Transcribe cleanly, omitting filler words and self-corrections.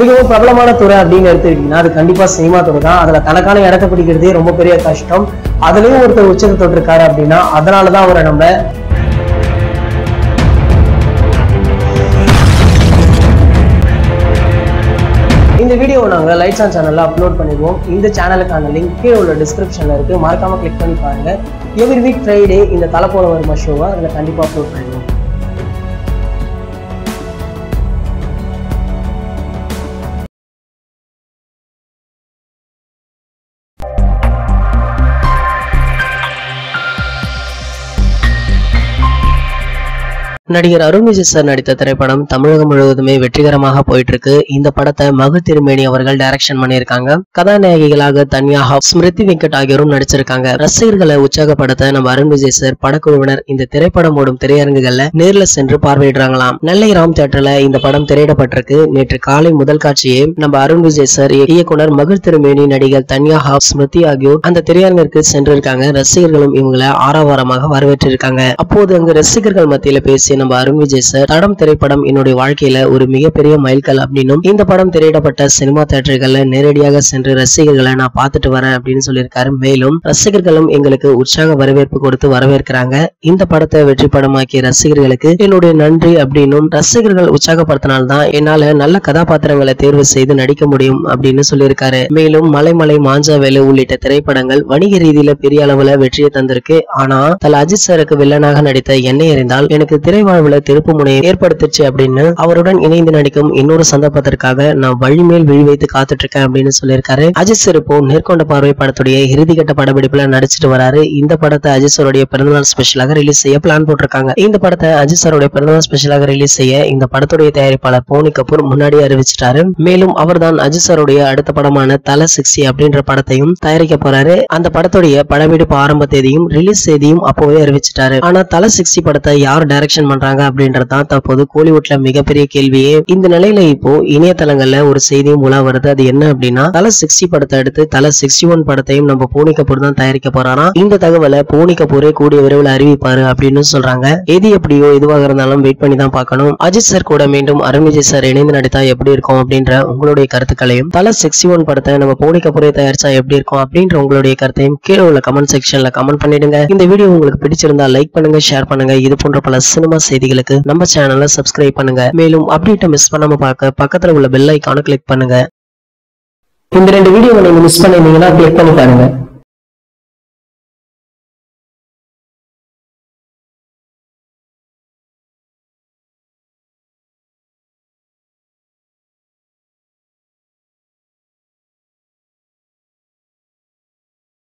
மிகவும் பிரபலமான துறை அப்படின்னு எடுத்துக்கிட்டீங்கன்னா அது கண்டிப்பா சினிமா துறை தான். அதுல தனக்கான இடத்தை பிடிக்கிறதே ரொம்ப பெரிய கஷ்டம். அதுலயும் ஒருத்தர் உச்சத்தை தொட்டிருக்காரு அப்படின்னா அதனாலதான் அவரை நம்ம இந்த வீடியோவை நாங்கள் லைட்ஸ் ஆன் சேனல்ல அப்லோட் பண்ணிடுவோம். இந்த சேனலுக்கான லிங்க் கீழே உள்ள டிஸ்கிரிப்ஷன்ல இருக்கு, மறக்காம கிளிக் பண்ணி பாருங்க. எவ்ரி வீக் ஃப்ரைடே இந்த தலை போல வருமா ஷோவை அதில் கண்டிப்பா அப்லோட் பண்ணிடுவோம். நடிகர் அருண் விஜய் சார் நடித்த திரைப்படம் தமிழகம் முழுவதுமே வெற்றிகரமாக போயிட்டு இருக்கு. இந்த படத்தை மகள் திருமேனி அவர்கள் டைரக்ஷன் பண்ணியிருக்காங்க. கதாநாயகிகளாக தன்யா ஹாப், ஸ்மிருதி வெங்கட் ஆகியோரும் நடிச்சிருக்காங்க. ரசிகர்களை உற்சாகப்படுத்த நம்ம அருண் விஜய் சார் படக்குழுவினர் இந்த திரைப்படம் ஓடும் திரையரங்குகள்ல நேர்ல சென்று பார்வையிடுறாங்களாம். நெல்லை ராம் தியேட்டர்ல இந்த படம் திரையிடப்பட்டிருக்கு. நேற்று காலை முதல் காட்சியே நம்ம அருண் விஜய் சார், இயக்குனர் மகள் திருமேனி, நடிகர் தன்யா ஹாப், ஸ்மிருதி ஆகியோர் அந்த திரையரங்கிற்கு சென்றிருக்காங்க. ரசிகர்களும் இவங்களை ஆரவாரமாக வரவேற்றிருக்காங்க. அப்போது அங்கு ரசிகர்கள் மத்தியில பேசிய நம்ம அருண் விஜய் சார், தடம் திரைப்படம் என்னுடைய வாழ்க்கையில ஒரு மிகப்பெரிய மைல்கல் அப்படின்னும், இந்த படம் திரையிடப்பட்ட சினிமா தியேட்டர்கள்ல நேரடியாக சென்று ரசிகர்களை நான் பார்த்துட்டு வரேன் அப்படின்னு சொல்லியிருக்காரு. மேலும் ரசிகர்களும் எங்களுக்கு உற்சாக வரவேற்பு கொடுத்து வரவேற்கிறாங்க. இந்த படத்தை வெற்றி படமாக்கிய ரசிகர்களுக்கு என்னுடைய நன்றி அப்படின்னும், ரசிகர்கள் உற்சாகப்படுத்தினால்தான் என்னால நல்ல கதாபாத்திரங்களை தேர்வு செய்து நடிக்க முடியும் அப்படின்னு சொல்லியிருக்காரு. மேலும் மலைமலை, மாஞ்சாவேலு உள்ளிட்ட திரைப்படங்கள் வணிக ரீதியில பெரிய அளவுல வெற்றியை தந்திருக்கு. ஆனா தல அஜித் சாருக்கு வில்லனாக நடித்த என்னை அறிந்தால் எனக்கு திரைவாழ்வுல திருப்பு முனையை ஏற்படுத்துச்சு அப்படின்னு அவருடன் இணைந்து நடிக்கும் இன்னொரு சந்தர்ப்பத்திற்காக நான் வழிமேல் விழி வைத்து காத்துட்டு இருக்கேன் அப்படின்னு சொல்லியிருக்காரு. அஜித் சார் இப்போ நேர்கொண்ட பார்வை படத்துடைய இறுதிக்கட்ட படப்பிடிப்புல நடிச்சிட்டு வராரு. இந்த படத்தை அஜித் சாருடைய பிறந்தநாள் ஸ்பெஷலாக ரிலீஸ் செய்ய பிளான் போட்டிருக்காங்க. இந்த படத்தை அஜித் சாருடைய பிறந்தநாள் ஸ்பெஷலாக ரிலீஸ் செய்ய இந்த படத்துடைய தயாரிப்பாளர் போனி கபூர் முன்னாடி அறிவிச்சிட்டாரு. மேலும் அவர்தான் அஜித் சாருடைய அடுத்த படமான தல 60 அப்படின்ற படத்தையும் தயாரிக்க போறாரு. அந்த படத்துடைய படப்பிடிப்பு ஆரம்ப தேதியும் ரிலீஸ் தேதியும் அப்போவே அறிவிச்சிட்டாரு. ஆனா தல 60 படத்தை யார் டைரக்ஷன் பண்றாங்க அப்படின்றதான் தற்போது கோலிவுட்ல மிகப்பெரிய கேள்வியே. இந்த நிலையில இப்போ இணையதளங்கள்ல ஒரு செய்தியும் உலா வருது. அது என்ன அப்படின்னா, தல 60 படத்தை அடுத்து தல 61 படத்தையும் நம்ம போனி கபூர் தான் தயாரிக்க போறாரா. இந்த தகவலை போனி கபூரே கூடிய விரைவில் அறிவிப்பாரு அப்படின்னு சொல்றாங்க. எது எப்படியோ எதுவாக இருந்தாலும் வெயிட் பண்ணி தான் பார்க்கணும். அஜித் சார் கூட மீண்டும் அருண் விஜய் சார் இணைந்து நடித்தா எப்படி இருக்கும் அப்படின்ற உங்களுடைய கருத்துக்களையும், தல 61 படத்தை நம்ம போனி கபூரே தயாரிச்சா எப்படி இருக்கும் அப்படின்ற உங்களுடைய கருத்தையும் கீழே உள்ள கமெண்ட் செக்ஷன்ல கமெண்ட் பண்ணிடுங்க. இந்த வீடியோ உங்களுக்கு பிடிச்சிருந்தா லைக் பண்ணுங்க, ஷேர் பண்ணுங்க. இது போன்ற பல சினிமா செய்திகளுக்கு நம்ம சேனலை சப்ஸ்கிரைப் பண்ணுங்க. மேலும் அப்டேட்டை மிஸ் பண்ணாம பார்க்க பக்கத்துல உள்ள பெல் ஐகானை கிளிக் பண்ணுங்க. இந்த 2 வீடியோவை நீங்க மிஸ் பண்ணிருந்தீங்கன்னா கிளிக் பண்ணி பாருங்க.